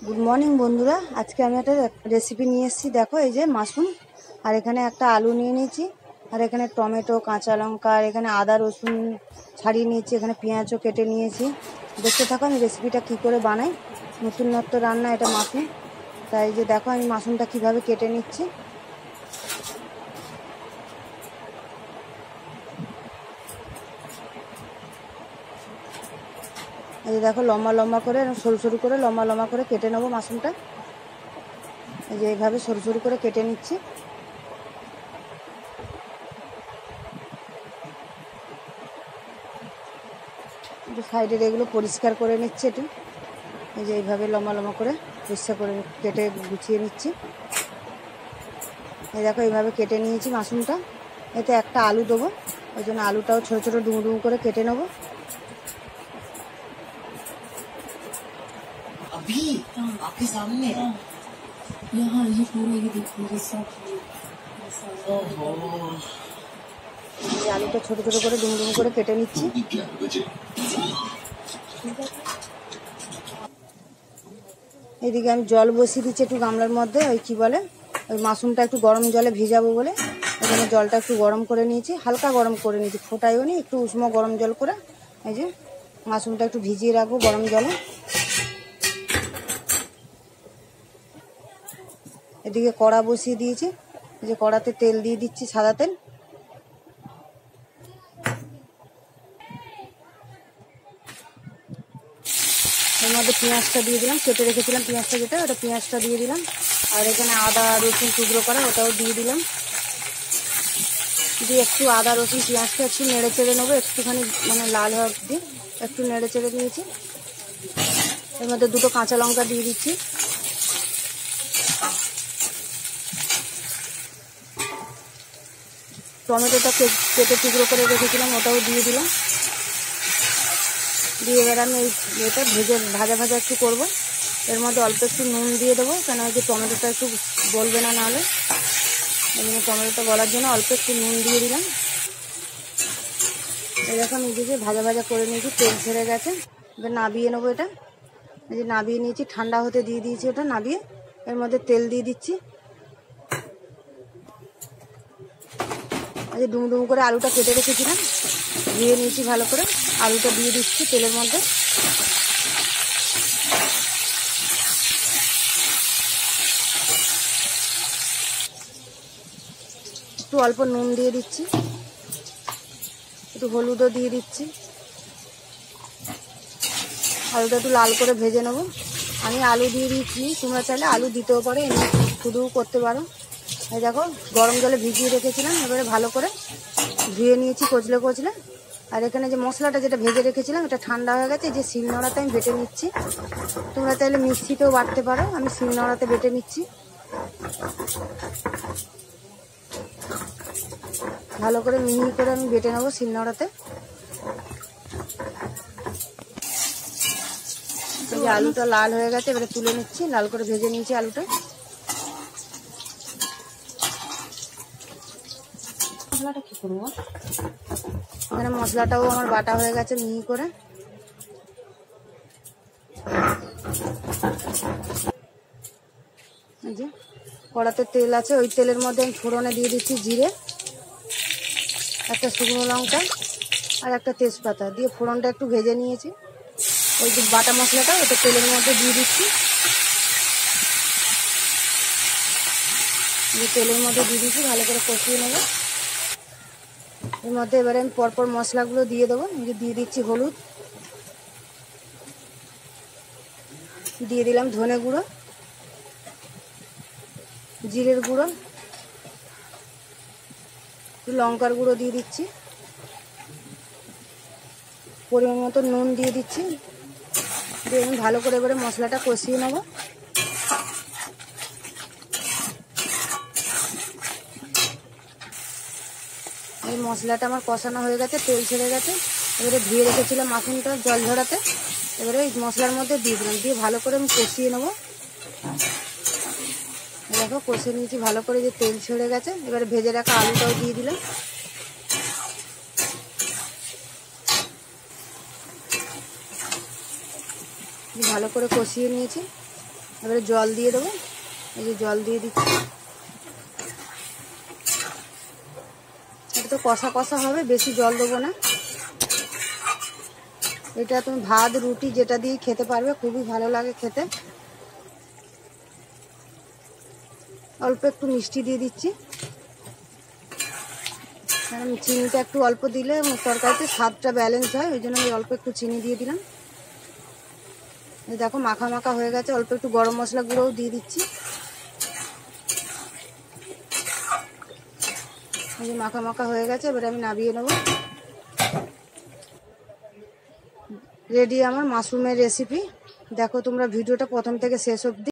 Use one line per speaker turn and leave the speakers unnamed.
Good morning বন্ধুরা, আজকে আমি একটা রেসিপি নিয়ে এসেছি। দেখো, এই যে মাশরুম, আর এখানে একটা আলু নিয়ে নিয়েছি, আর এখানে টমেটো, কাঁচা লঙ্কা, আর এখানে আদা রসুন ছাড়িয়ে নিয়েছি, এখানে পেঁয়াজও কেটে নিয়েছি। দেখতে থাকো আমি রেসিপিটা কী করে বানাই। নতুনত্ব রান্না এটা মাশরুম, তাই যে দেখো আমি মাশরুমটা কীভাবে কেটে নিচ্ছি। এই যে দেখো, লম্বা লম্বা করে সরু সরু করে লম্বা লম্বা করে কেটে নেবো মাশরুমটা। এই যে এইভাবে সরু সরু করে কেটে নিচ্ছি। একটু সাইডের এগুলো পরিষ্কার করে নিচ্ছি একটু। এই যে এইভাবে লম্বা লম্বা করে পরিষ্কার করে কেটে গুছিয়ে নিচ্ছি। এই দেখো এইভাবে কেটে নিয়েছি মাশরুমটা। এতে একটা আলু দেবো, ওই জন্য আলুটাও ছোটো ছোটো ডুমো ডুমো করে কেটে নেবো।
अभी आपके सामने यहाँ ये पूरा ये देखो ये सब ओहो
এই আলুটা ছোটো ছোটো করে ডুমো ডুমো করে কেটে নিচ্ছি। এদিকে আমি জল বসিয়ে দিচ্ছি একটু গামলার মধ্যে, ওই কী বলে, ওই মাশরুমটা একটু গরম জলে ভিজাবো বলে ওই জন্য জলটা একটু গরম করে নিয়েছি, হালকা গরম করে নিয়েছি, ফোটাইও নি, একটু উষ্ণ গরম জল করে এই যে মাশরুমটা একটু ভিজিয়ে রাখবো গরম জলে। এদিকে কড়া বসিয়ে দিয়েছি, এই যে কড়াতে তেল দিয়ে দিচ্ছি, সাদা তেল। এর মধ্যে পেঁয়াজটা দিয়ে দিলাম, কেটে রেখেছিলাম পেঁয়াজটা, যেটা ওটা পেঁয়াজটা দিয়ে দিলাম, আর এখানে আদা রসুন টুকরো করা ওটাও দিয়ে দিলাম। দিয়ে একটু আদা রসুন পেঁয়াজটা একটু নেড়ে চেড়ে নেবো, একটুখানি মানে লাল হওয়া অবধি একটু নেড়ে চেড়ে নিয়েছি। এর মধ্যে দুটো কাঁচা লঙ্কা দিয়ে দিচ্ছি। টমেটোটা কেটে টুকরো করে রেখেছিলাম ওটাও দিয়ে দিলাম। দিয়ে এবার আমি এটা ভাজা ভাজা একটু করবো। এর মধ্যে অল্প একটু নুন দিয়ে দেবো, কেন যে টমেটোটা একটু গলবে না নাহলে, এই জন্য টমেটোটা গলার জন্য অল্প একটু নুন দিয়ে দিলাম। এই দেখো আমি এদিকে ভাজা ভাজা করে নিয়েছি, তেল ছেড়ে গেছে। এবার নাবিয়ে নেবো এটা। এই যে নাবিয়ে নিয়েছি, ঠান্ডা হতে দিয়ে দিয়েছি ওটা নাবিয়ে। এর মধ্যে তেল দিয়ে দিচ্ছি। এই যে ডুমো ডুমো করে আলুটা কেটে রেখেছিলাম, ধুয়ে নিয়েছি ভালো করে, আলুটা দিয়ে দিচ্ছি তেলের মধ্যে। একটু অল্প নুন দিয়ে দিচ্ছি, একটু হলুদও দিয়ে দিচ্ছি। আলুটা একটু লাল করে ভেজে নেবো। আমি আলু দিয়ে দিচ্ছি, তোমরা চাইলে আলু দিতেও পারো, এমনি শুধুও করতে পারো। এই দেখো গরম জলে ভিজিয়ে রেখেছিলাম, এবারে ভালো করে ধুয়ে নিয়েছি কচলে কচলে। আর এখানে যে মশলাটা যেটা ভেজে রেখেছিলাম এটা ঠান্ডা হয়ে গেছে, যে শিলনোড়াতে আমি বেটে নিচ্ছি। তোমরা চাইলে মিক্সিতেও বাটতে পারো, আমি শিলনোড়াতে বেটে নিচ্ছি। ভালো করে মিহি করে আমি বেটে নেবো শিলনোড়াতে। এই যে আলুটা লাল হয়ে গেছে, এবারে তুলে নিচ্ছি, লাল করে ভেজে নিয়েছি আলুটা।
মশলাটা কি করবো?
এখানে মশলাটাও আমার বাটা হয়ে গেছে মিহি করে। এই যে কড়াতে তেল আছে, ওই তেলের মধ্যে আমি ফোড়নে দিয়ে দিচ্ছি জিরে, একটা শুকনো লঙ্কা আর একটা তেজপাতা দিয়ে ফোড়নটা একটু ভেজে নিয়েছি। ওই যে বাটা মশলাটা ওটা তেলের মধ্যে দিয়ে দিচ্ছি। তেলের মধ্যে দিয়ে দিচ্ছি, ভালো করে কষিয়ে নেবো। এর মধ্যে এবারে আমি পরপর মশলাগুলো দিয়ে দেবো। দিয়ে দিচ্ছি হলুদ, দিয়ে দিলাম ধনে গুঁড়ো, জিরের গুঁড়ো, লঙ্কার গুঁড়ো দিয়ে দিচ্ছি, পরিমাণ মতো নুন দিয়ে দিচ্ছি। দিয়ে আমি ভালো করে এবারে মশলাটা কষিয়ে নেবো। এই মশলাটা আমার কষানো হয়ে গেছে, তেল ছেড়ে গেছে। এবারে ধুয়ে রেখেছিলাম মাখনটা জল ঝরাতে, এবারে এই মশলার মধ্যে দিয়ে দিলাম, দিয়ে ভালো করে আমি কষিয়ে নেবো। দেখো কষে নিয়েছি ভালো করে, যে তেল ছেড়ে গেছে। এবারে ভেজে রাখা আলুটাও দিয়ে দিলাম। ভালো করে কষিয়ে নিয়েছি। এবারে জল দিয়ে দেবো, এই যে জল দিয়ে দিচ্ছি। এটা তো কষা কষা হবে, বেশি জল দেবো না। এটা তুমি ভাত রুটি যেটা দিয়ে খেতে পারবে, খুবই ভালো লাগে খেতে। অল্প একটু মিষ্টি দিয়ে দিচ্ছি, কারণ চিনিটা একটু অল্প দিলে তরকারিতে স্বাদটা ব্যালেন্স হয়, ওই জন্য আমি অল্প একটু চিনি দিয়ে দিলাম। এই দেখো মাখা মাখা হয়ে গেছে, অল্প একটু গরম মশলা গুঁড়োও দিয়ে দিচ্ছি। এই যে মাখা মাখা হয়ে গেছে, এবারে আমি নামিয়ে নেব। রেডি আমার মাশরুমের রেসিপি। দেখো তোমরা ভিডিওটা প্রথম থেকে শেষ অবধি।